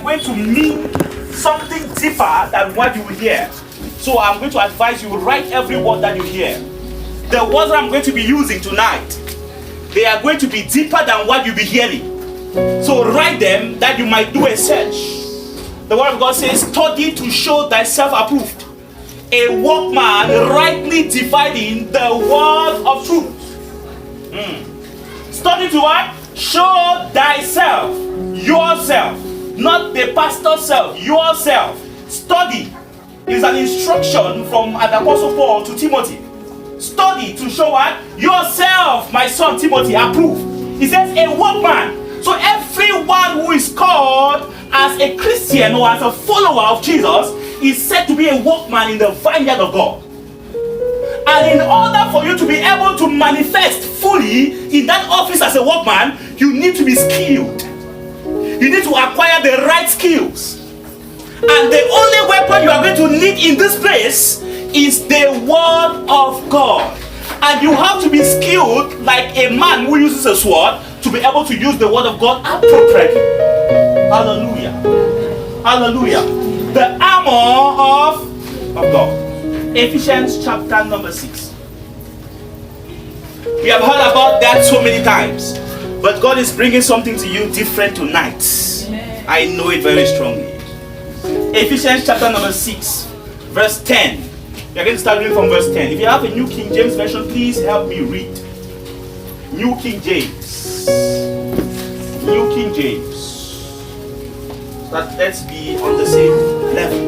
going to mean something deeper than what you will hear. So I'm going to advise you, write every word that you hear. The words that I'm going to be using tonight, they are going to be deeper than what you'll be hearing. So write them that you might do a search. The word of God says, study to show thyself approved, a workman rightly dividing the word of truth. Study to what? Show thyself, yourself, not the pastor's self, yourself. Study is an instruction from the Apostle Paul to Timothy. Study to show what? Yourself, my son Timothy, approved. He says a workman. So everyone who is called as a Christian or as a follower of Jesus is said to be a workman in the vineyard of God. And in order for you to be able to manifest fully in that office as a workman, you need to be skilled. You need to acquire the right skills. And the only weapon you are going to need in this place is the word of God. And you have to be skilled like a man who uses a sword to be able to use the word of God appropriately. Hallelujah. Hallelujah. The armor of God. Ephesians chapter number 6. We have heard about that so many times, but God is bringing something to you different tonight. I know it very strongly. Ephesians chapter number 6, verse 10. We are going to start reading from verse 10. If you have a New King James version, please help me read. New King James. New King James. Let's be on the same level.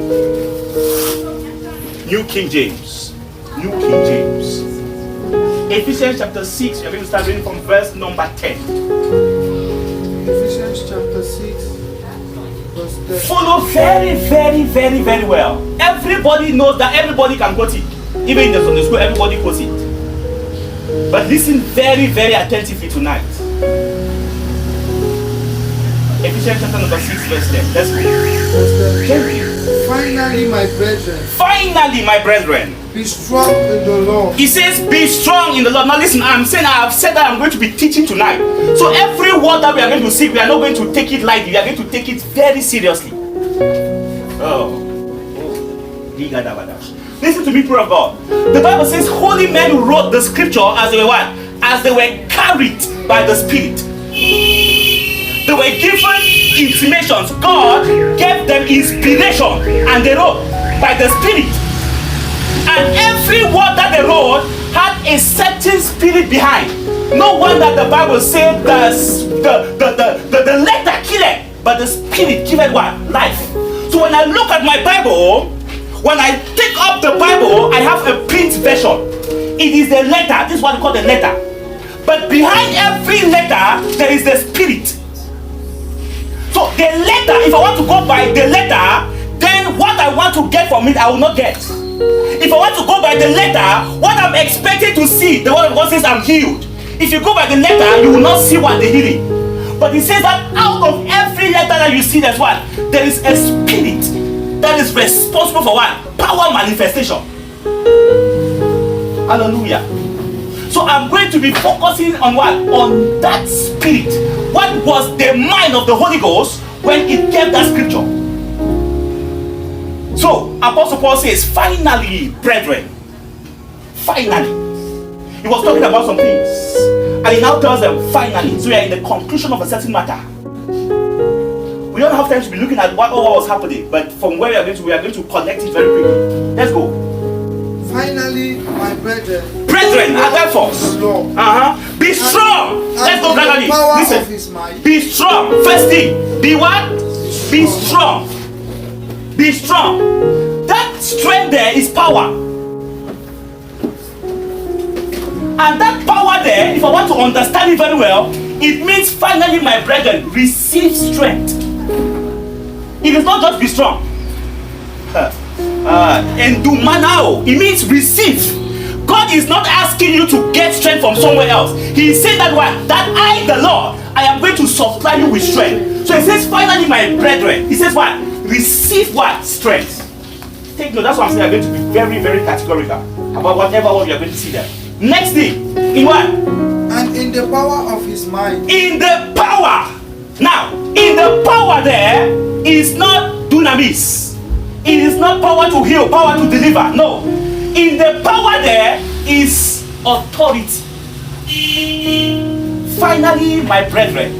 New King James. New King James. Ephesians chapter 6, we are going to start reading from verse number 10. Ephesians chapter 6, verse 10. Follow very, very, very, very well. Everybody knows that everybody can quote it. Even in the Sunday school, everybody quotes it. But listen very, very attentively tonight. Ephesians chapter number 6, verse 10. Let's read. Finally, my brethren. Finally, my brethren. Be strong in the Lord. He says, be strong in the Lord. Now listen, I have said that I'm going to be teaching tonight. So every word that we are going to see, we are not going to take it lightly. We are going to take it very seriously. Listen to me, people of God. The Bible says, holy men who wrote the scripture as they were what? As they were carried by the Spirit. They were given intimations. God gave them inspiration, and they wrote by the Spirit. And every word that they wrote had a certain spirit behind. No wonder the Bible said the letter killed, but the spirit giveth what? Life. So when I look at my Bible, when I take up the Bible, I have a print version. It is the letter. This is what we call the letter. But behind every letter, there is the spirit. So the letter, if I want to go by the letter, then what I want to get from it, I will not get. If I want to go by the letter, what I'm expecting to see, the word of God says I'm healed. If you go by the letter, you will not see what the healing. But it says that out of every letter that you see, there's what? There is a spirit that is responsible for what? Power manifestation. Hallelujah. So I'm going to be focusing on what? On that spirit. What was the mind of the Holy Ghost when it gave that scripture? So Apostle Paul says, finally, brethren. Finally. He was talking about some things. And he now tells them, finally. So we are in the conclusion of a certain matter. We don't have time to be looking at what was happening. But from where we are going to connect it very quickly. Let's go. Finally, my brethren. Brethren, therefore. Be strong. Let's go gradually. Listen. Be strong. First thing. Be what? Be strong. Be strong. That strength there is power. And that power there, if I want to understand it very well, it means finally, my brethren, receive strength. It is not just be strong. And do manao. It means receive. God is not asking you to get strength from somewhere else. He is saying that what? That I, the Lord, I am going to supply you with strength. So he says, finally, my brethren. He says what? Receive what? Strength. Take note, that's what I'm saying. I'm going to be very, very categorical about whatever one you are going to see there. Next thing, in what? And in the power of his might. In the power Now, in the power there is not dunamis. It is not power to heal, power to deliver. No. In the power there is authority. Finally, my brethren,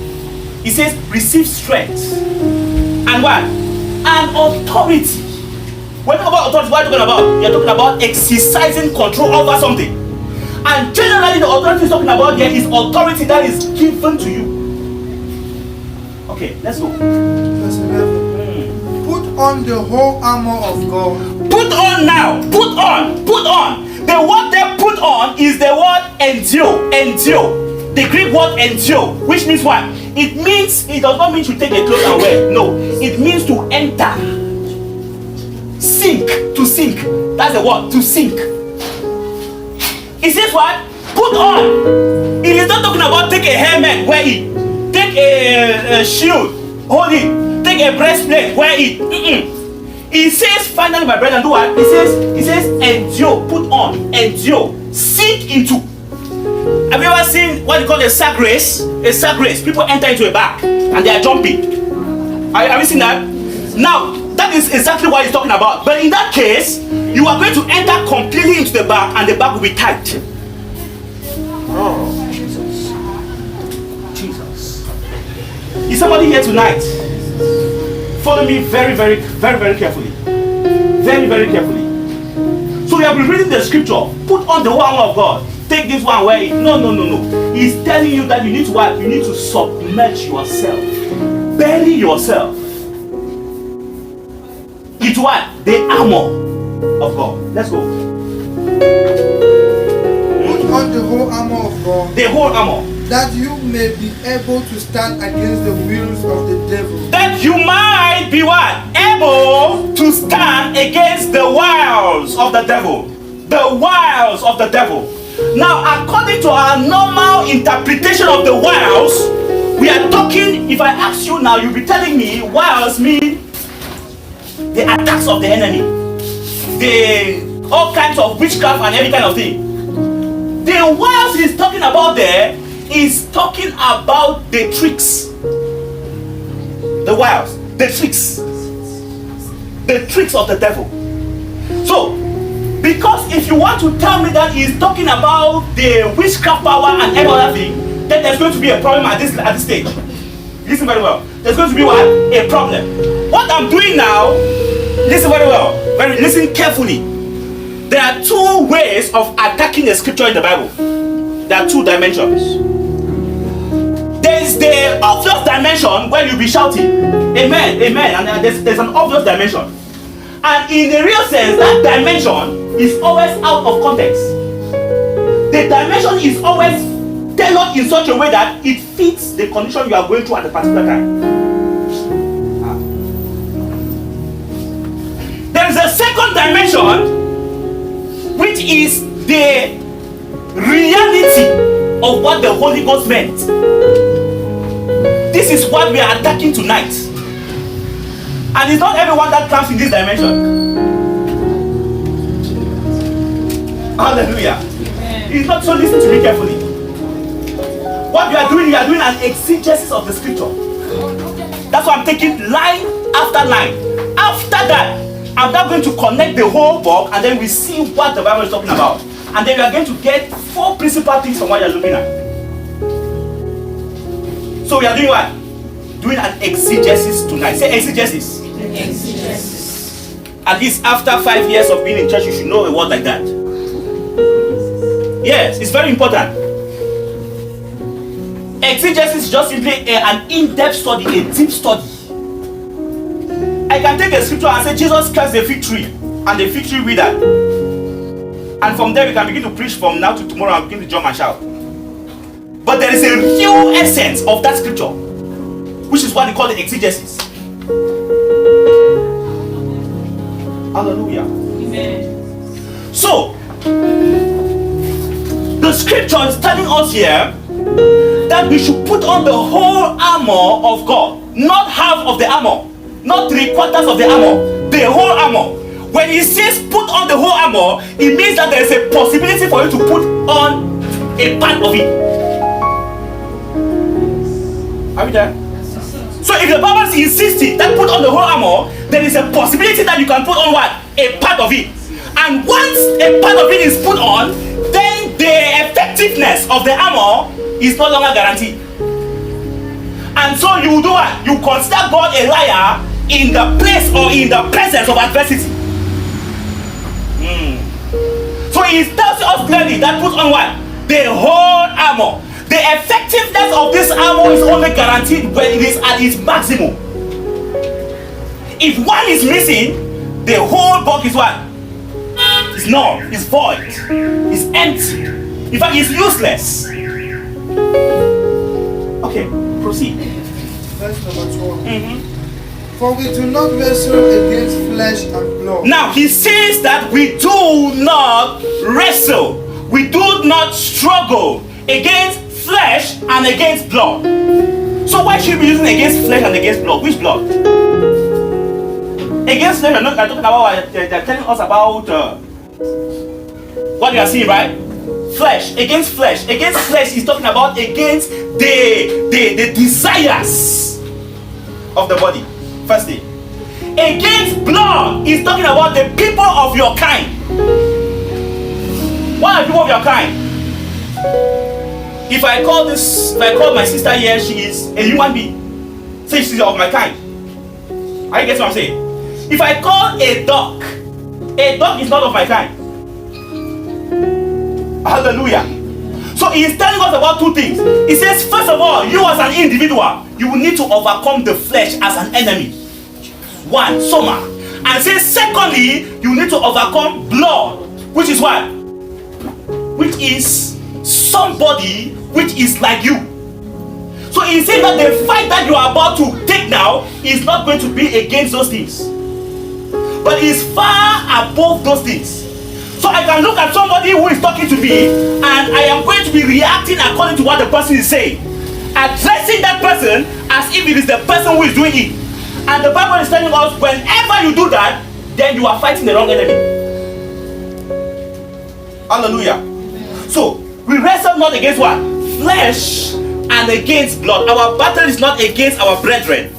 he says, receive strength. And what? And authority. When you talk about authority, what are you talking about? You're talking about exercising control over something. And generally, the authority is talking about here is authority that is given to you. Okay, let's go. Verse 11. Put on the whole armor of God. Put on now. Put on. Put on. The word they put on is the word endio. Endio. The Greek word endio, which means what? It means, it does not mean to take a clothes and wear. No. It means to enter. Sink. To sink. That's the word. To sink. It says what? Put on. It is not talking about take a helmet, wear it. Take a shield, hold it. Take a breastplate, wear it. It says, finally, my brother, do what? It says, endure, put on, endure, sink into. Have you ever seen what you call a sack race? A sack race. People enter into a bag and they are jumping. Have you seen that? Now, that is exactly what he's talking about. But in that case, you are going to enter completely into the bag and the bag will be tight. Oh, Jesus. Jesus. Is somebody here tonight? Follow me very, very, very, very carefully. Very, very carefully. So we have been reading the scripture. Put on the whole armor of God. Take this one, wear it. No. He's telling you that you need to what? You need to submerge yourself. Bury yourself. It's what? The armor of God. Let's go. Put on the whole armor of God. The whole armor. That you may be able to stand against the wills of the devil. That you might be what? Able to stand against the wiles of the devil. The wiles of the devil. Now, according to our normal interpretation of the wiles, we are talking, if I ask you now, you'll be telling me wiles mean the attacks of the enemy. All kinds of witchcraft and every kind of thing. The wiles he's talking about there is talking about the tricks. The wiles, the tricks of the devil. So, because if you want to tell me that he's talking about the witchcraft power and every other thing, then there's going to be a problem at this stage. Listen very well. There's going to be what? A problem. What I'm doing now, listen very well. Listen carefully. There are two ways of attacking the scripture in the Bible. There are two dimensions. There is the obvious dimension where you'll be shouting, amen, amen, and there's an obvious dimension. And in the real sense, that dimension is always out of context. The dimension is always tailored in such a way that it fits the condition you are going through at a particular time. There is a second dimension, which is the reality of what the Holy Ghost meant. This is what we are attacking tonight. And it's not everyone that comes in this dimension. Hallelujah. Amen. It's not, so listen to me carefully. What we are doing an exegesis of the scripture. That's why I'm taking line after line. After that, I'm now going to connect the whole book and then we see what the Bible is talking about. And then we are going to get 4 principal things from what you're looking at. So we are doing what? Doing an exegesis tonight. Say exegesis. Exegesis. At least after 5 years of being in church, you should know a word like that. Yes, it's very important. Exegesis is just simply an in-depth study, a deep study. I can take a scripture and say Jesus cursed the fig tree and the fig tree withered. And from there we can begin to preach from now to tomorrow and begin to jump and shout. But there is a real essence of that scripture, which is what they call the exegesis. Hallelujah. Amen. So, the scripture is telling us here that we should put on the whole armor of God, not half of the armor, not 3/4 of the armor, the whole armor. When he says put on the whole armor, it means that there is a possibility for you to put on a part of it. Are we there? So if the Bible is insisting that put on the whole armor, there is a possibility that you can put on what? A part of it. And once a part of it is put on, then the effectiveness of the armor is no longer guaranteed. And so you do what? You consider God a liar in the place or in the presence of adversity. So he tells us clearly that put on what? The whole armor. The effectiveness of this armor is only guaranteed when it is at its maximum. If one is missing, the whole book is what? It's null, it's void, it's empty. In fact, it's useless. Okay, proceed. Verse number 12. For we do not wrestle against flesh and blood. Now he says that we do not wrestle, we do not struggle against flesh and against blood. So why should we be using against flesh and against blood? Which blood? Against flesh, I'm talking about, they're telling us about what you are seeing, right? Flesh, against flesh. Against flesh is talking about against the desires of the body. Firstly. Against blood is talking about the people of your kind. What are people of your kind? If I call my sister here, she is a human being. Say she's of my kind. Are you getting what I'm saying? If I call a dog is not of my kind. Hallelujah. So he is telling us about two things. He says, first of all, you as an individual, you will need to overcome the flesh as an enemy. One, soma. And says, secondly, you need to overcome blood, which is what? Which is somebody which is like you. So he said that the fight that you are about to take now is not going to be against those things, but is far above those things. So I can look at somebody who is talking to me and I am going to be reacting according to what the person is saying, addressing that person as if it is the person who is doing it. And the Bible is telling us whenever you do that, then you are fighting the wrong enemy. Hallelujah. So we wrestle not against what? Flesh and against blood. Our battle is not against our brethren.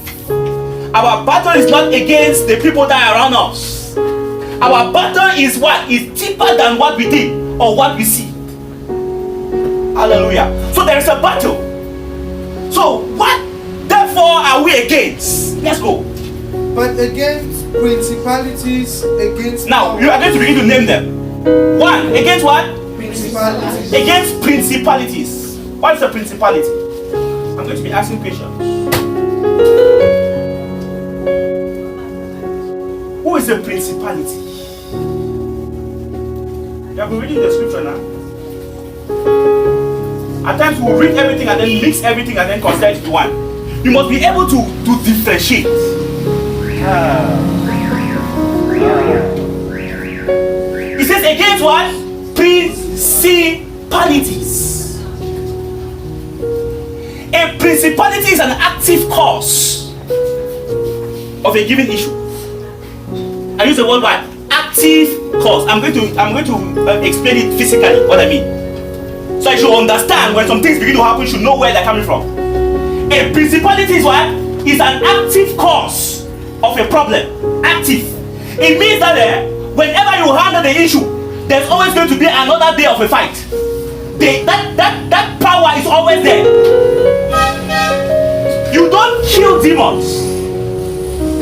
Our battle is not against the people that are around us. Our battle is what? Is deeper than what we think or what we see. Hallelujah. So there is a battle. So what therefore are we against? Let's go. But against principalities, against... Now you are going to begin to name them. One, against what? Principalities. Against principalities. What is a principality? I'm going to be asking questions. Who is a principality? You have been reading the scripture now. At times we will read everything and then mix everything and then consider it to one. You must be able to differentiate. It says against what? Principalities. A principality is an active cause of a given issue. I use the word what? Active cause. I'm going to explain it physically, what I mean. So I should understand when some things begin to happen, you should know where they're coming from. A principality is what? Is an active cause of a problem. Active. It means that whenever you handle the issue, there's always going to be another day of a fight. That power is always there. You don't kill demons.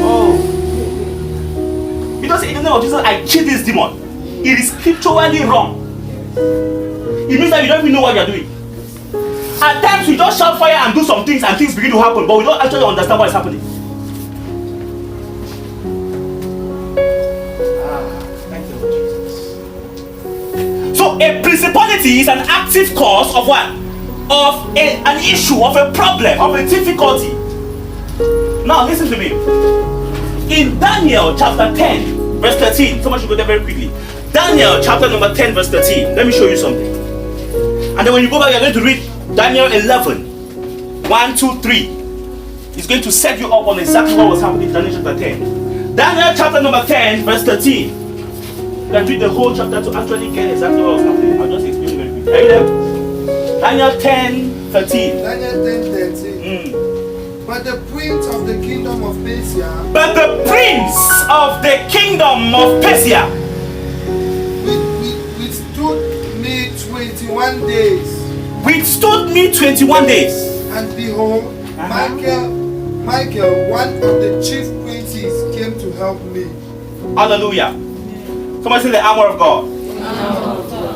Oh. You don't say in the name of Jesus, I kill this demon. It is scripturally wrong. It means that you don't even know what you are doing. At times we just shout fire and do some things and things begin to happen, but we don't actually understand what is happening. Thank you, Lord Jesus. So a principality is an active cause of what? Of an issue, of a problem, of a difficulty. Now listen to me. In Daniel chapter 10 verse 13, someone should go there very quickly. Daniel chapter number 10 verse 13. Let me show you something. And then when you go back, you're going to read Daniel 11 1, 2, 3. It's going to set you up on exactly what was happening in Daniel chapter 10. Daniel chapter number 10 verse 13. You can read the whole chapter to actually get exactly what was happening. I'll just explain very quickly. Are you there? Daniel 10 13. Daniel 10:13. But the prince of the kingdom of Persia But the prince of the kingdom of Persia withstood me 21 days. withstood me 21 days. And behold, Michael, one of the chief princes, came to help me. Hallelujah. Somebody say the armor of God.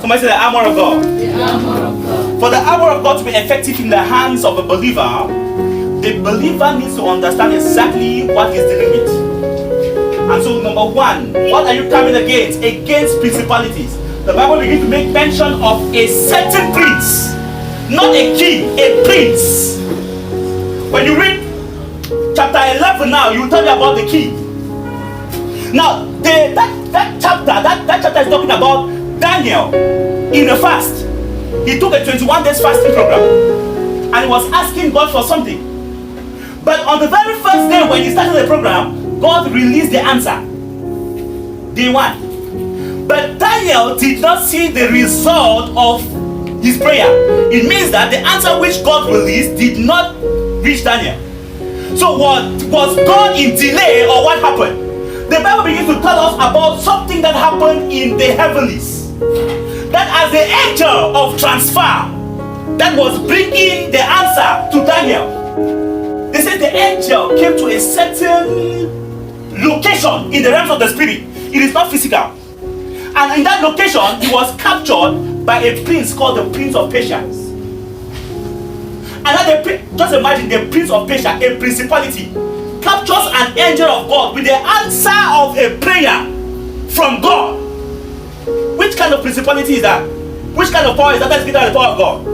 Somebody say the armor of God. For the armor of God to be effective in the hands of a believer, the believer needs to understand exactly what he's dealing with. And so, number one, what are you coming against? Against principalities. The Bible begins to make mention of a certain prince, not a king, a prince. When you read chapter 11 now, you will tell me about the king. Now, that chapter is talking about Daniel in the fast. He took a 21 days fasting program and he was asking God for something. But on the very first day when he started the program, God released the answer. Day one. But Daniel did not see the result of his prayer. It means that the answer which God released did not reach Daniel. So was God in delay or what happened? The Bible begins to tell us about something that happened in the heavenlies. That as the angel of transfer that was bringing the answer to Daniel, they said the angel came to a certain location in the realms of the spirit. It is not physical. And in that location, he was captured by a prince called the Prince of Persia. And just imagine the Prince of Persia, a principality, captures an angel of God with the answer of a prayer from God. Which kind of principality is that? Which kind of power is that? That's greater than the power of God.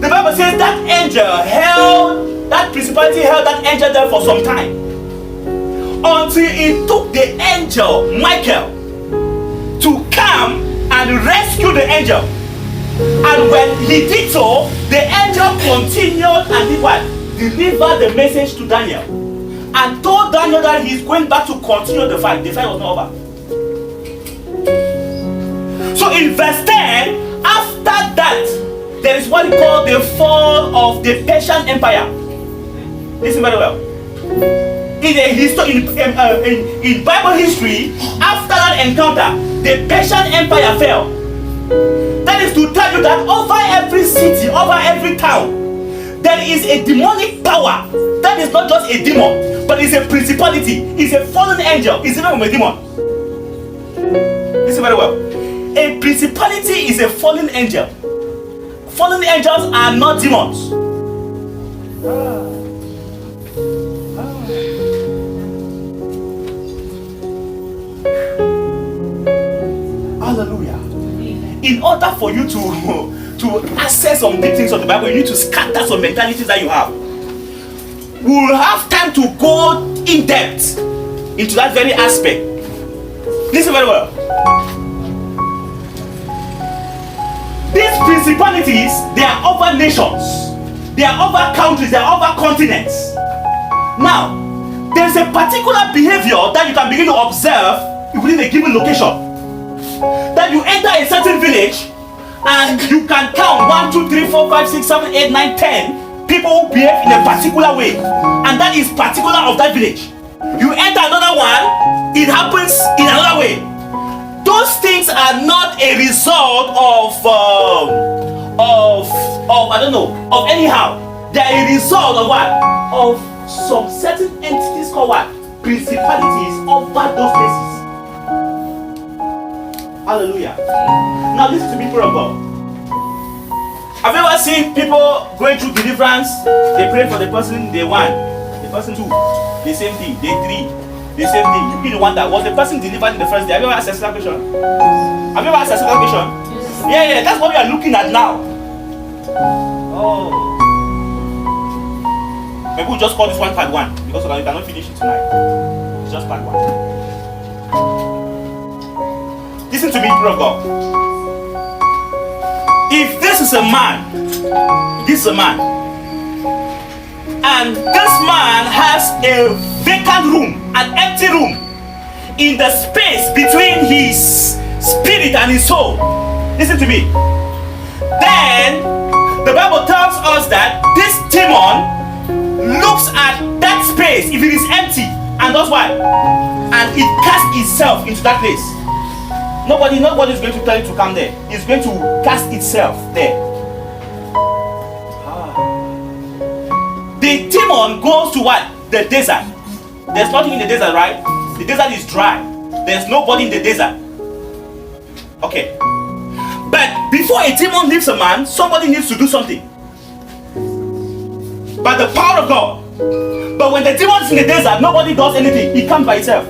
The Bible says that principality held that angel there for some time, until it took the angel Michael to come and rescue the angel. And when he did so, the angel continued and did what? Delivered the message to Daniel and told Daniel that he's going back to continue the fight. The fight was not over. So in verse 10, after that, there is what we call the fall of the Persian Empire. Listen very well. In Bible history, after that encounter, the Persian Empire fell. That is to tell you that over every city, over every town, there is a demonic power that is not just a demon, but it's a principality, it's a fallen angel, it's even from a demon. Listen very well. A principality is a fallen angel. Fallen angels are not demons. Hallelujah. In order for you to access some deep things of the Bible, you need to scatter some mentalities that you have. We will have time to go in depth into that very aspect. Listen very well. These principalities, they are over nations, they are over countries, they are over continents. Now, there's a particular behavior that you can begin to observe within a given location. That you enter a certain village and you can count 1, 2, 3, 4, 5, 6, 7, 8, 9, 10 people who behave in a particular way, and that is particular of that village. You enter another one, it happens in another way. Those things are not a result of anyhow. They are a result of what? Of some certain entities called what? Principalities over those places. Hallelujah. Now listen to me, people of God. Have you ever seen people going through deliverance? They pray for the person, day 1, the person 2, the same thing, day 3, the same thing. You be the one that was the person delivered in the first day. Have you ever asked a question? Have you ever asked a question? Yeah, that's what we are looking at now. Oh. Maybe we'll just call this one part 1 because you cannot finish it tonight. It's just part 1. Listen to me, people of God. If this is a man, and this man has a vacant room, an empty room, in the space between his spirit and his soul, listen to me, then the Bible tells us that this demon looks at that space, if it is empty, and does what? And it casts itself into that place. Nobody is going to tell you to come there. It's going to cast itself there. The demon goes to what? The desert. There's nothing in the desert, right? The desert is dry. There's nobody in the desert. Okay. But before a demon leaves a man, somebody needs to do something. By the power of God. But when the demon is in the desert, nobody does anything. He comes by himself.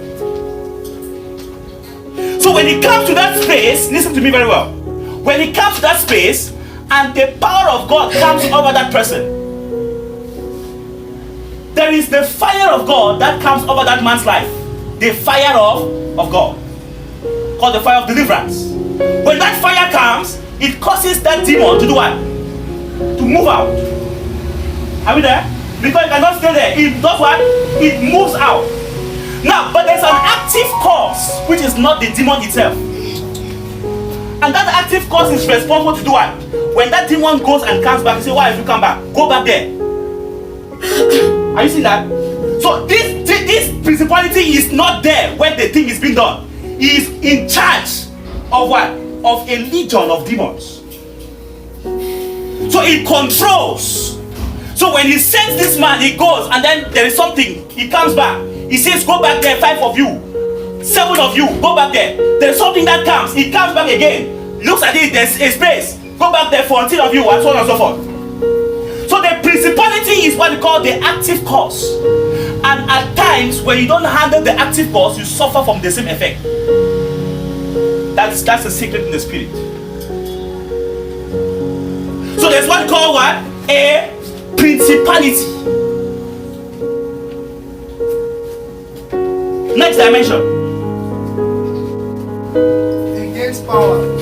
So when he comes to that space, listen to me very well. When he comes to that space, and the power of God comes over that person, there is the fire of God that comes over that man's life. The fire of God. Called the fire of deliverance. When that fire comes, it causes that demon to do what? To move out. Are we there? Because it cannot stay there. It does what? It moves out. Now, but there's an active cause, which is not the demon itself. And that active cause is responsible to do what? When that demon goes and comes back, you say, why have you come back? Go back there. Are you seeing that? So this principality is not there when the thing is being done. He is in charge of what? Of a legion of demons. So he controls. So when he sends this man, he goes, and then there is something. He comes back. He says, go back there, 5 of you, 7 of you, go back there. There's something that comes. He comes back again. Looks at it, there's a space. Go back there, 14 of you, and so on and so forth. So the principality is what we call the active cause. And at times, when you don't handle the active cause, you suffer from the same effect. That's a secret in the spirit. So there's what we call what? A principality. Next dimension. Against powers.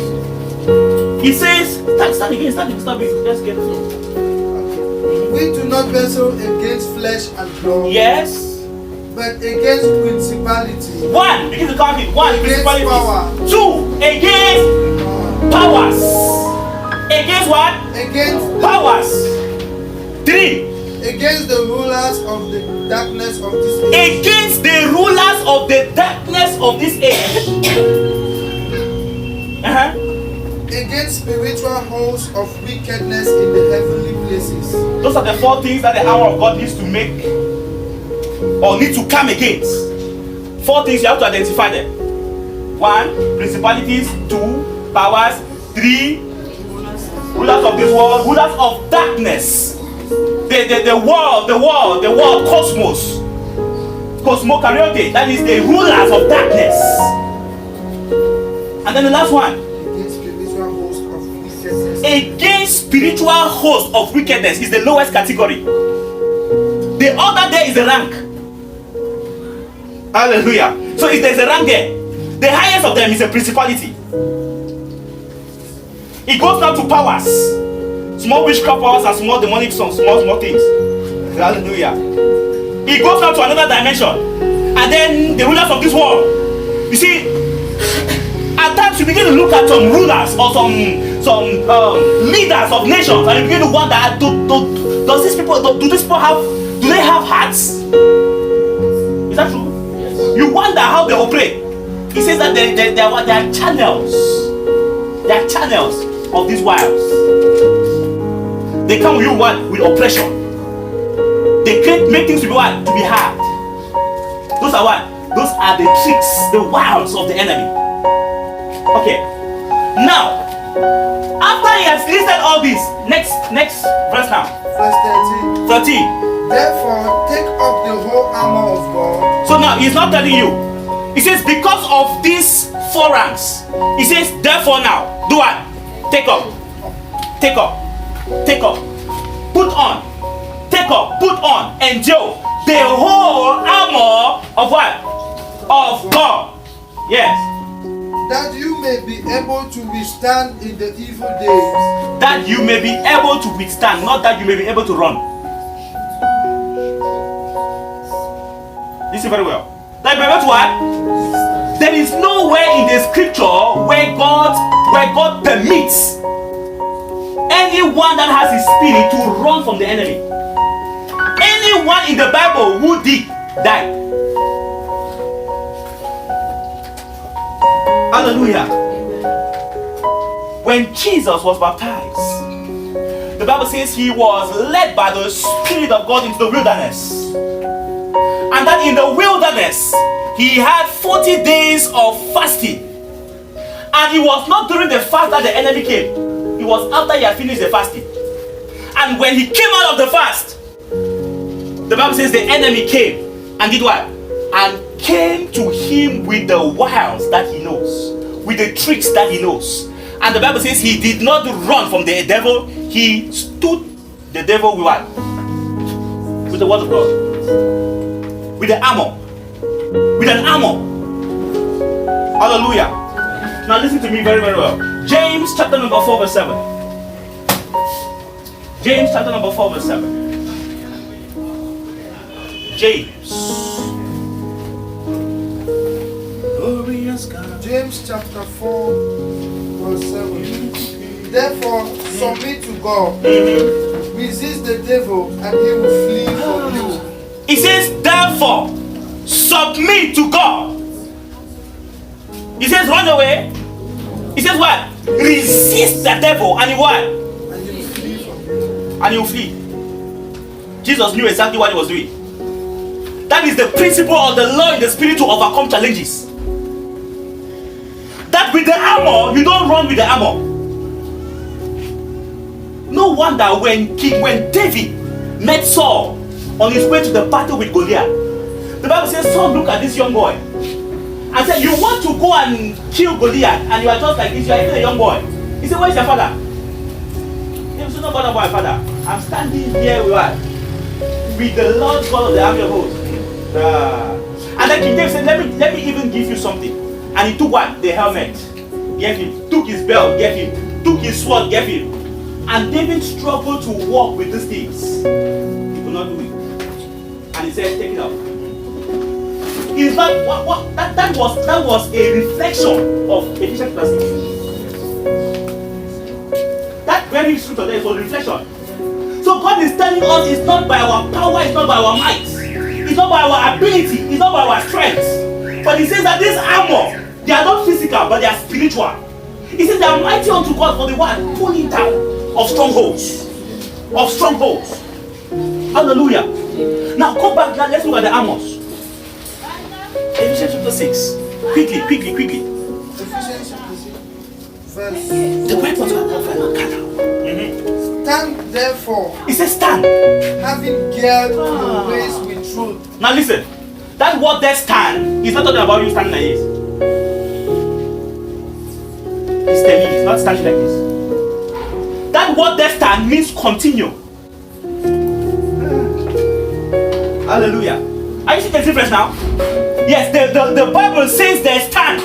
He says, start again, stop it. Let's get it. We do not wrestle against flesh and blood. Yes. But against principalities. 1, begin to count it. 1, Against principalities. power. 2, against powers. Against what? Against powers. 3, against the rulers of the darkness of this age. Against the rulers of the darkness of this age. Against spiritual hosts of wickedness in the heavenly places. Those are the 4 things that the armor of God needs to make or need to come against. 4 things, you have to identify them. 1, principalities. 2, powers. 3, rulers of this world, rulers of darkness. The world, cosmos. Cosmokaryote, that is the rulers of darkness. And then the last one. Against spiritual host of wickedness is the lowest category. The other there is a rank. Hallelujah. So if there's a rank there, the highest of them is a principality. It goes down to powers. Small witchcraft powers and small demonic songs, small things. Hallelujah. It goes down to another dimension. And then the rulers of this world. You see, at times you begin to look at some rulers or some leaders of nations, and you begin to wonder, do these people have hearts? Is that true? Yes. You wonder how they operate. He says that they are channels. They are channels of these wiles. They come with you what? With oppression. They make things to be what? To be hard. Those are what? Those are the tricks, the wiles of the enemy. Okay. Now, after he has listed all this, next verse now. Verse 13. Therefore, take up the whole armor of God. So now he's not telling you. He says, because of these 4 ranks, he says, therefore now, do what? Take up. Take up. Take up. Put on. Take up. Put on. Endure the whole armor of what? Of God. Yes. That you may be able to withstand in the evil days. That you may be able to withstand, not that you may be able to run. Listen very well. That you may be able to what? There is nowhere in the scripture where God permits anyone that has his spirit to run from the enemy. anyone in the Bible who did die. Hallelujah. When Jesus was baptized, the Bible says he was led by the Spirit of God into the wilderness. And that in the wilderness, he had 40 days of fasting. And it was not during the fast that the enemy came. It was after he had finished the fasting. And when he came out of the fast, the Bible says the enemy came and did what? And came to him with the wiles that he knows, with the tricks that he knows. And the Bible says he did not run from the devil. He stood the devil with what? With the word of God. With the armor. With an armor. Hallelujah. Now listen to me very, very well. James chapter number 4 verse 7. James chapter number 4 verse 7. James. Glorious God. James chapter 4 verse 7. Therefore, submit to God. Resist the devil and he will flee from you. It says, therefore, submit to God. It says, run away. It says what? Resist the devil and he what? And he will flee from you. And he will flee. Jesus knew exactly what he was doing. That is the principle of the law in the spirit to overcome challenges. That with the armor, you don't run with the armor. No wonder when David met Saul on his way to the battle with Goliath, the Bible says Saul looked at this young boy and said, you want to go and kill Goliath and you are just like this, you are even a young boy. He said, where's your father? He said, no bother about my father. I'm standing here with what? With the Lord God of the army of hosts. And then King David said, let me even give you something. And he took what? The helmet. Gave him. Took his belt. Gave him. Took his sword. Gave him. And David struggled to walk with these things. He could not do it. And he said, take it out. In fact, that was a reflection of Ephesians 6. That very scripture there was a reflection. So God is telling us it's not by our power, it's not by our might, it's not by our ability, it's not by our strength. But he says that this armor, they are not physical, but they are spiritual. He says they are mighty unto God for the one pulling down of strongholds. Of strongholds. Hallelujah. Now go back, let's look at the armors. Ephesians chapter 6. Quickly. Ephesians chapter 6 verse. The weapons of warfare are carnal. Stand therefore. It says stand. Having girded your waist with truth. Now listen. That word there stand is not talking about you standing like this. It's telling you, it's not standing like this. That word there stand means continue. Hallelujah. Are you seeing the difference now? Yes, the Bible says there stand.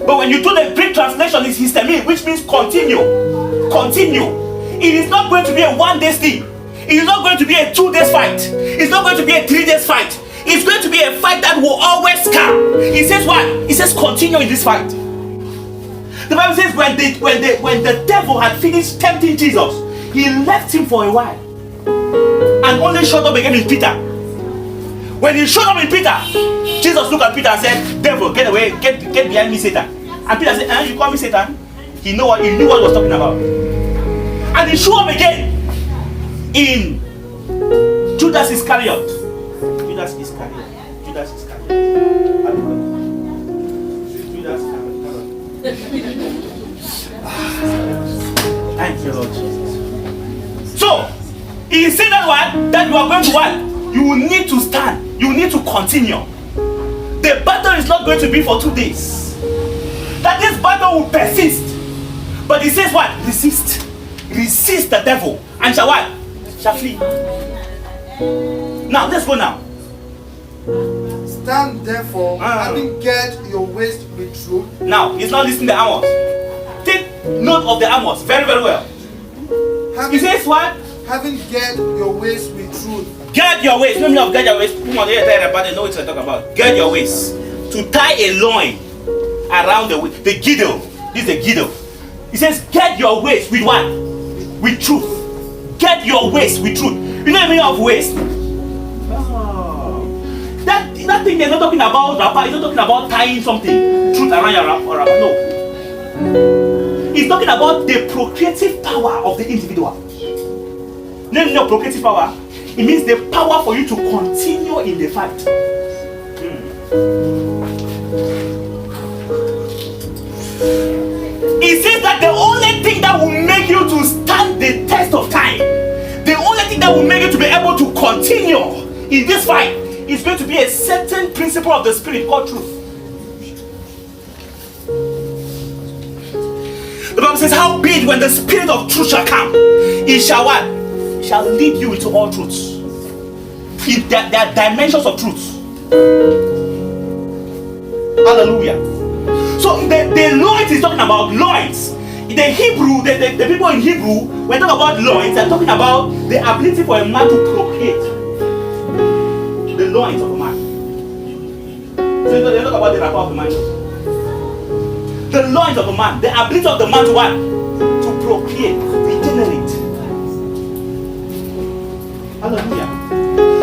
But when you do the Greek translation, it's histemi, which means continue. Continue. It is not going to be a 1 day thing. It is not going to be a 2 days fight. It's not going to be a 3 days fight. It's going to be a fight that will always come. It says what? It says continue in this fight. The Bible says when the devil had finished tempting Jesus, he left him for a while and only showed up again in Peter. When he showed up in Peter, Jesus looked at Peter and said, devil, get away, get behind me, Satan. And Peter said, you call me Satan? He knew what he was talking about. And he showed up again in Judas Iscariot. Judas Iscariot. Judas Iscariot. Thank you, Lord Jesus. So, he said that one, that you are going to what? You will need to stand. You need to continue. The battle is not going to be for 2 days. That this battle will persist. But he says what? Resist. Resist the devil. And shall what? Shall flee. Now, let's go now. Stand therefore, having girded your waist with truth. Now, he's not listing the armors. Take note of the armors very, very well. He says what? Having girded your waist with truth. Gird your waist. No meaning of gird your waist. Come on, they know what you're talking about. Gird your waist. To tie a loin around the waist. The girdle. This is the girdle. He says, gird your waist with what? With truth. Gird your waist with truth. You know the meaning of waist? that thing they're not talking about wrapper, it's not talking about tying something, truth around your wrapper. No. It's talking about the procreative power of the individual. No procreative power. It means the power for you to continue in the fight. It says that the only thing that will make you to stand the test of time, the only thing that will make you to be able to continue in this fight is going to be a certain principle of the spirit called truth. The Bible says, how big when the spirit of truth shall come, it shall what? It shall lead you into all truths. There are dimensions of truth. Hallelujah. So the loins is talking about loins. The Hebrew, the people in Hebrew, when they talk about loins, they're talking about the ability for a man to procreate. The loins of a man. So they talk about the wrapper of the man. The loins of a man, the ability of the man to what? To procreate, regenerate. Hallelujah.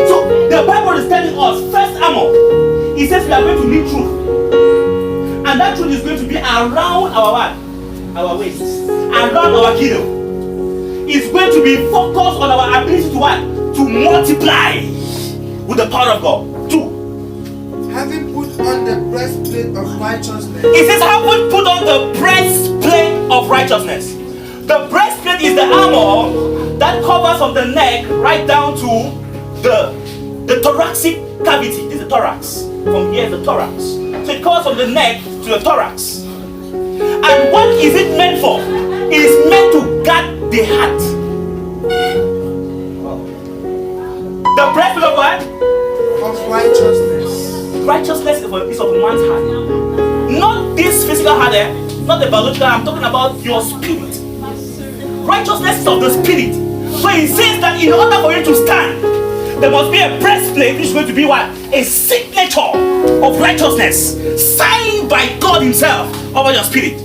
So the Bible is telling us, first armor, it says we are going to need truth. And that truth is going to be around our what? Our waist. Around our kingdom. It's going to be focused on our ability to what? To multiply with the power of God. Two. Having put on the breastplate of righteousness. It says, having put on the breastplate of righteousness. The breastplate is the armor that covers from the neck right down to the thoracic cavity. This is the thorax. From here is the thorax. So it covers from the neck to the thorax. And what is it meant for? It is meant to guard the heart. The breastplate of what? Of righteousness. Righteousness is of a man's heart. Not this physical heart, not the biological. I'm talking about your spirit. Righteousness is of the spirit. So it says that in order for you to stand, there must be a breastplate which is going to be what? A signature of righteousness signed by God Himself over your spirit.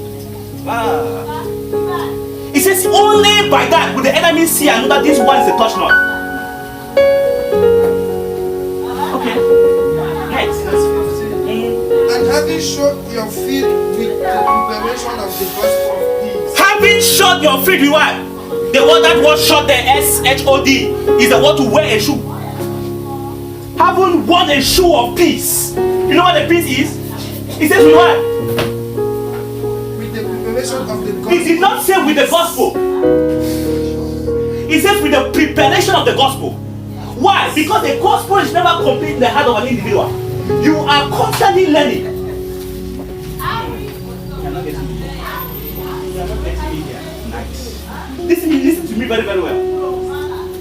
It says only by that will the enemy see and know that this one is a touch not. Okay. Next. And having shod your feet with the preparation of the gospel of peace. Having shod your feet with what? The word that was shod there, SHOD, is the word to wear a shoe. Having worn a shoe of peace. You know what the peace is? It says with what? With the preparation of the gospel. It did not say with the gospel. It says with the preparation of the gospel. Why? Because the gospel is never complete in the heart of an individual. You are constantly learning. Listen to me very, very well.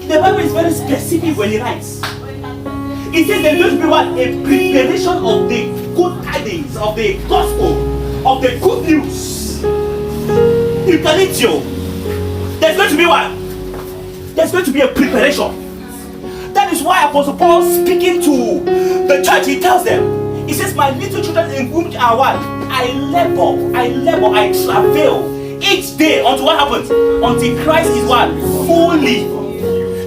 The Bible is very specific when it writes. It says there's going to be what? A preparation of the good tidings, of the gospel, of the good news. You can eat you. There's going to be what? There's going to be a preparation. That is why Apostle Paul, speaking to the church, he tells them, he says, my little children in whom are what? I labor, I travail each day until what happens? Until Christ is what? Fully.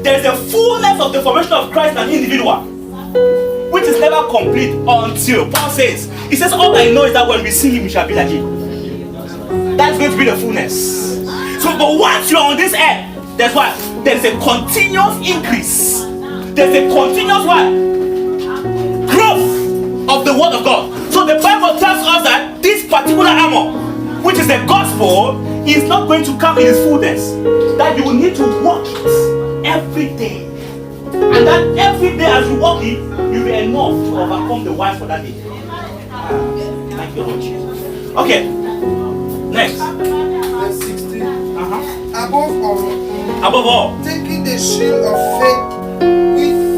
There is a fullness of the formation of Christ in an individual, which is never complete until Paul says, he says, all I know is that when we see him, we shall be like him. That's going to be the fullness. So, but once you're on this earth, there's what? There's a continuous increase. There's a continuous what? Growth of the word of God. So the Bible tells us that this particular armor, which is the gospel, is not going to come in its fullness. That you will need to walk it every day. And that every day as you walk it, you'll be enough to overcome the wiles for that day. Thank you, Lord Jesus. Okay. Next. Verse 16. Above all, taking the shield of faith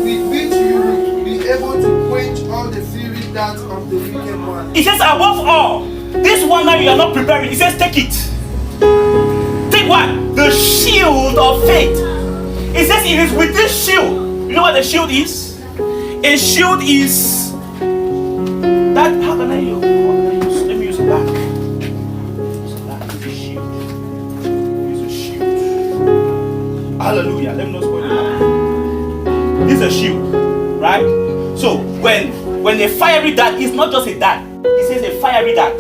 with which you will be able to quench all the fiery darts of the wicked one. It says above all, this one that you are not preparing, it says take it. Take what? The shield of faith. It says it is with this shield. You know what the shield is? A shield is that. How can I use? Let me use a back. It's a shield. It's a shield. Hallelujah. Let me not spoil it. This is a shield, right? So when when a fiery dart is not just a dart, it says a fiery dart.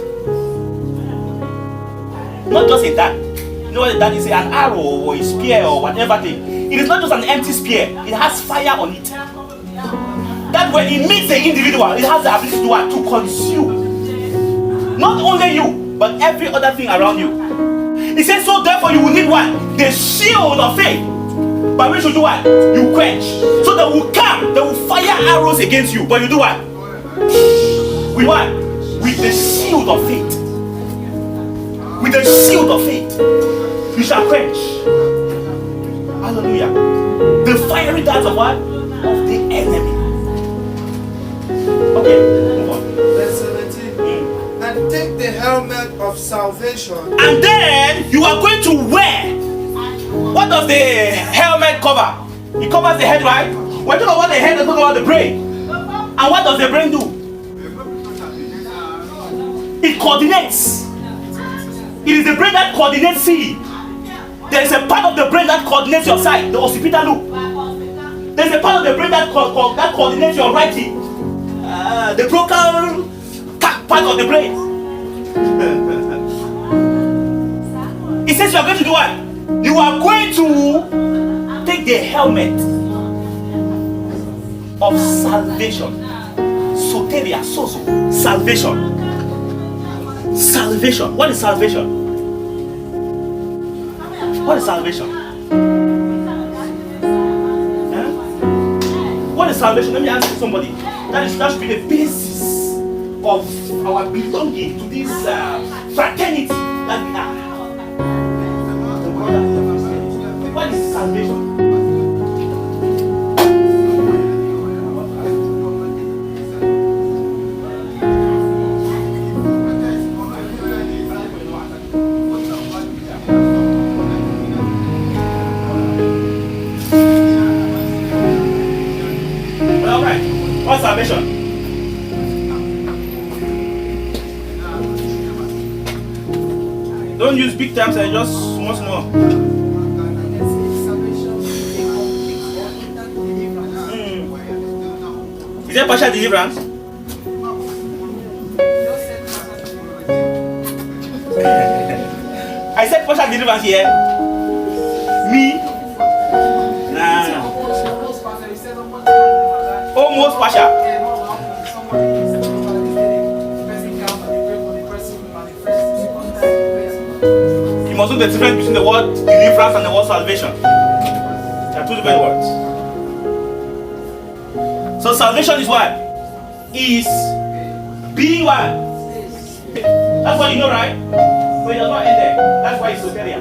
Not just a dart. You know what a dart is? An arrow or a spear or whatever thing. It is not just an empty spear. It has fire on it. That when it meets the individual, it has the ability to what? To consume. Not only you, but every other thing around you. He says, so therefore you will need what? The shield of faith. By which you do what? You quench. So they will come, they will fire arrows against you. But you do what? With what? With the shield of faith. With the shield of faith, you shall quench. Hallelujah. The fiery darts of what? Of the enemy. Okay, move on. Verse 17. And take the helmet of salvation. And then you are going to wear. What does the helmet cover? It covers the head, right? We're talking about the head, we're talking about the brain. And what does the brain do? It coordinates. It is the brain that coordinates seeing. There is a part of the brain that coordinates your sight, the occipital loop. There is a part of the brain that coordinates your writing, the vocal part of the brain. It says you are going to do what? You are going to take the helmet of salvation. Soteria, sozo, salvation. Salvation. What is salvation? What is salvation? What is salvation? Let me ask somebody. That should be the basis of our belonging to this fraternity that we are. What is salvation? What's salvation? Don't use big terms and just small. Is there partial deliverance? I said partial deliverance here. Me? Nah. Almost partial. You must know the difference between the word deliverance and the word salvation. They are two different words. So salvation is what? Is being what? That's what you know, right? But it does not end there. That's why it's superior.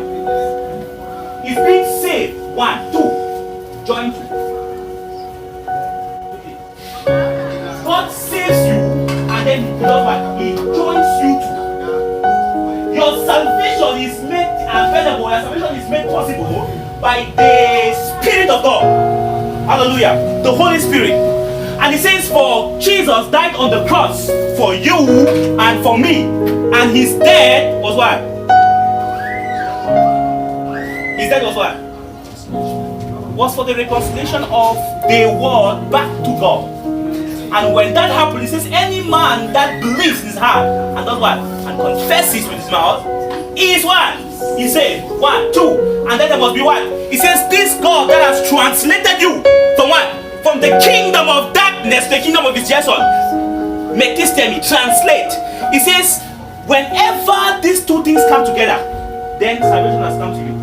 It's being saved. 1, 2. Join 2. God saves you and then he does what? He joins you to. Your salvation is made available, your salvation is made possible by the Spirit of God. Hallelujah. The Holy Spirit. And he says, for Jesus died on the cross for you and for me. And his death was what? His death was what? Was for the reconciliation of the world back to God. And when that happens, he says, any man that believes in his heart and does what? And confesses with his mouth is what? He said, 1, 2. And then there must be what? He says, this God that has translated you from what? From the kingdom of darkness to the kingdom of his dear son. Make this tell me, translate. He says, whenever these two things come together, then salvation has come to you.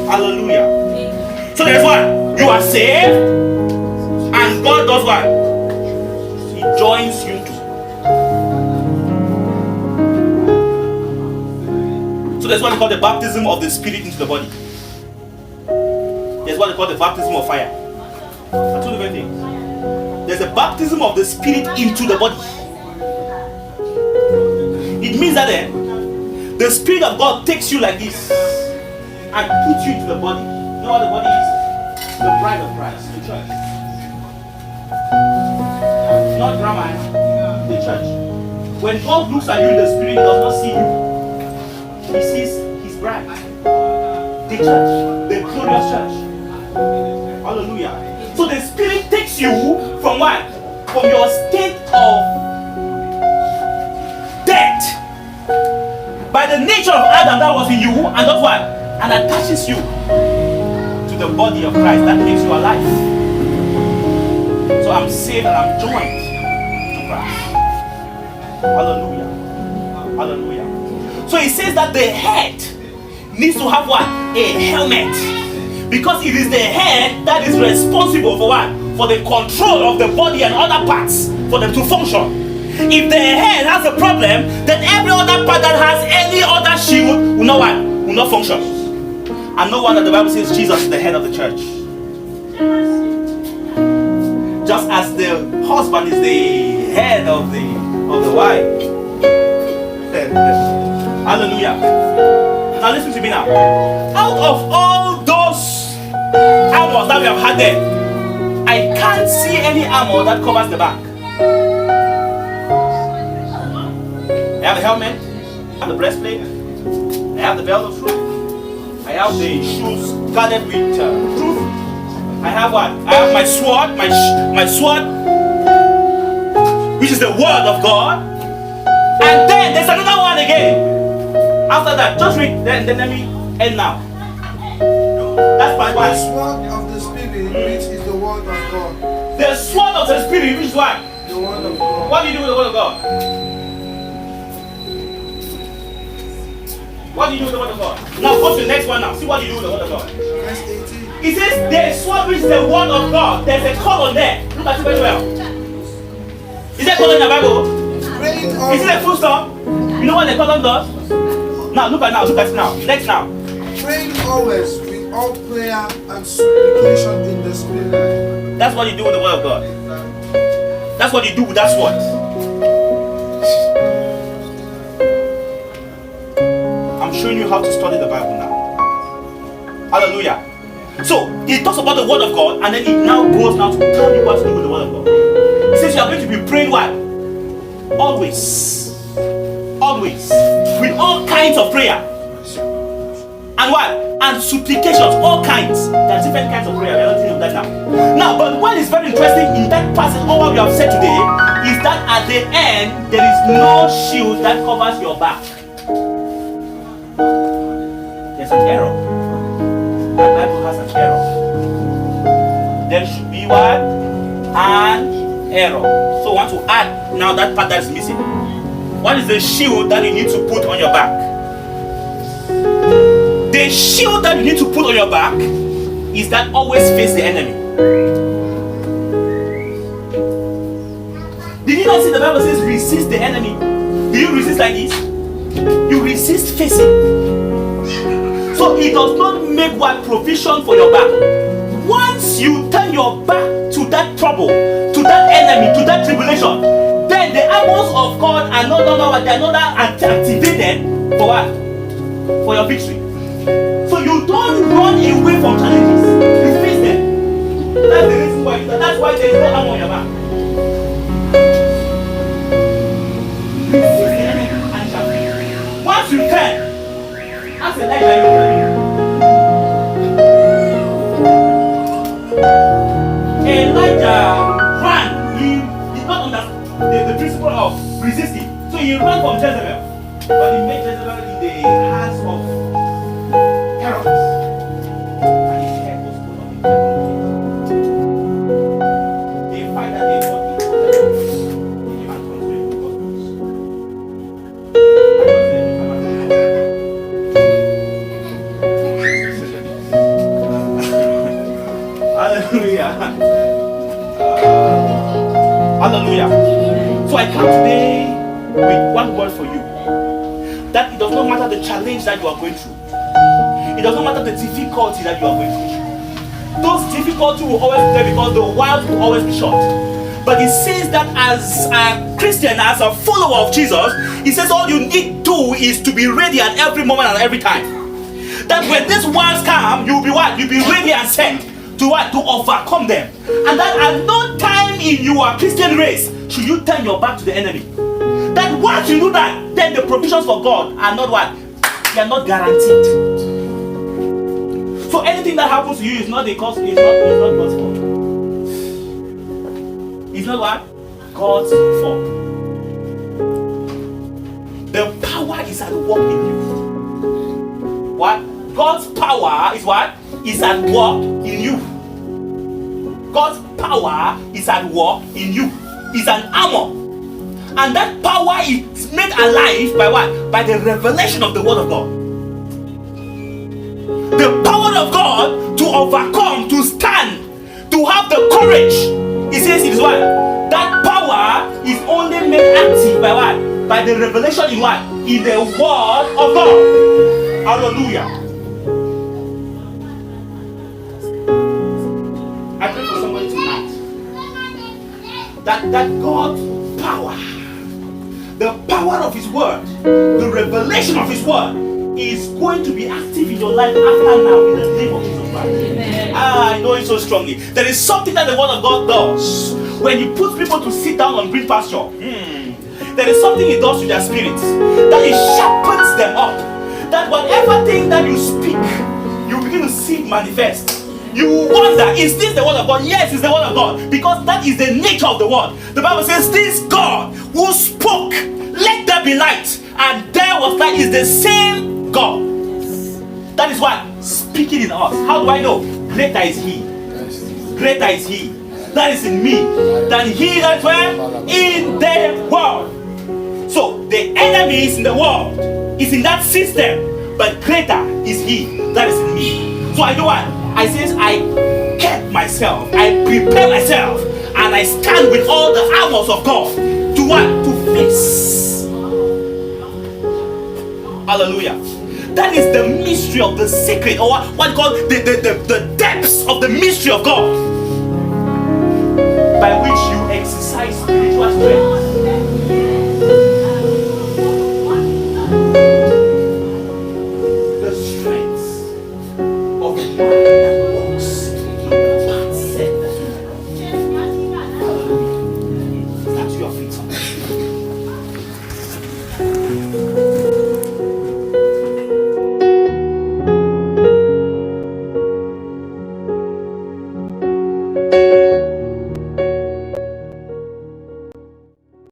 Hallelujah. So there's what? You are saved. And God does what? He joins you to. So there's what they call the baptism of the Spirit into the body. There's what they call the baptism of fire. Are two different things. There's a baptism of the Spirit into the body. It means that the Spirit of God takes you like this and puts you into the body. You know what the body is? The bride of Christ, the church. Not grammar, the church. When God looks at you in the Spirit, he does not see you. He sees his bride. The church, the glorious church. Hallelujah. So the Spirit takes you from what? from your state of death by the nature of Adam that was in you, and that's what? And attaches you to the body of Christ that makes you alive. So I'm saved and I'm joined to Christ. Hallelujah. Hallelujah. So he says that the head needs to have what? A helmet. Because it is the head that is responsible for what? For the control of the body and other parts for them to function. If the head has a problem, then every other part that has any other shield will not what? Will not function. And no wonder the Bible says Jesus is the head of the church. Just as the husband is the head of the wife. Hallelujah. Now listen to me now. Out of all those armors that we have had there, I can't see any armor that covers the back. I have the helmet, I have the breastplate, I have the belt of truth, I have the shoes guarded with truth. I have what? I have my sword, my sword, which is the word of God. And then there's another one again. After that, just read, then let me end now. That's part one. The sword of the Spirit, which is the word of God. The sword of the Spirit, which is what? The word of God. What do you do with the word of God? What do you do with the word of God? Now go to the next one now. See what you do with the word of God. Verse 18. It says the sword which is the word of God. There's a colon there. Look at it very well. Is there a colon in the Bible? Praying Is it a always, full stop? You know what the colon does? Now look at it now. Next now. praying always with all prayer and supplication in the Spirit. That's what you do with the word of God. That's what you do with that sword. I'm showing you how to study the Bible now. Hallelujah. So it talks about the word of God, and then it now goes now to tell you what to do with the word of God. It says you are going to be praying what? Always. Always. With all kinds of prayer. And what? And supplications, all kinds. There are different kinds of prayer. We are not dealing with that now. Now, but what is very interesting in that passage, all what we have said today, is that at the end, there is no shield that covers your back. There's an error. That Bible has an error. There should be what? An error. So I want to add now that part that is missing. What is the shield that you need to put on your back? The shield that you need to put on your back is that always face the enemy. Did you not see the Bible says resist the enemy? Do you resist like this? You resist facing. So it does not make what provision for your back. Once you turn your back to that trouble, to that enemy, to that tribulation, then the armors of God are no longer activated for what? For your victory. So you don't run away from challenges. You face them. That's the reason why. That's why there is no armor on your back. Resist the enemy and shall flee. Once you turn, ask the Elijah. Elijah ran. He did not understand the principle of resisting. So he ran from Jezebel. But he made Jezebel in the hands of Herod. And his head was put on the table. They find that they got the man controlling the gospels. Hallelujah. Hallelujah. So I come today with one word for you. That it does not matter the challenge that you are going through. It does not matter the difficulty that you are going through. Those difficulties will always be there because the wild will always be short. But it says that as a Christian, as a follower of Jesus, it says all you need to do is to be ready at every moment and every time. That when these words come, you'll be what? You'll be ready and set to what? To overcome them. And that at no time in your Christian race should you turn your back to the enemy. That once you do that, then the provisions for God are not what? They are not guaranteed. So anything that happens to you is not because it's not God's fault. It's not what? God's form. The power is at work in you. What? God's power is what? Is at work in you. God's power is at work in you. It's an armor. And that power is made alive by what? By the revelation of the word of God. The power of God to overcome, to stand, to have the courage. He says it is what? That power is only made active by what? By the revelation in what? In the word of God. Hallelujah. I pray for somebody tonight that God's power, the power of his word, the revelation of his word is going to be active in your life after now in the name of Jesus Christ. I know it so strongly. There is something that the word of God does when you put people to sit down on green pasture. There is something it does to their spirits, that it sharpens them up, that whatever thing that you speak, you begin to see it manifest. You wonder, is this the word of God? Yes, it's the word of God, because that is the nature of the word. The Bible says, this God who spoke, let there be light, and there was light, is the same God. That is what? Speaking in us. How do I know? Greater is he. Greater is he that is in me than he that were in the world. So the enemy is in the world, is in that system, but greater is he that is in me. So I do what? I says I kept myself, I prepare myself, and I stand with all the armors of God to what? To face. Hallelujah. That is the mystery of the secret, or what you call the depths of the mystery of God, by which you exercise spiritual strength.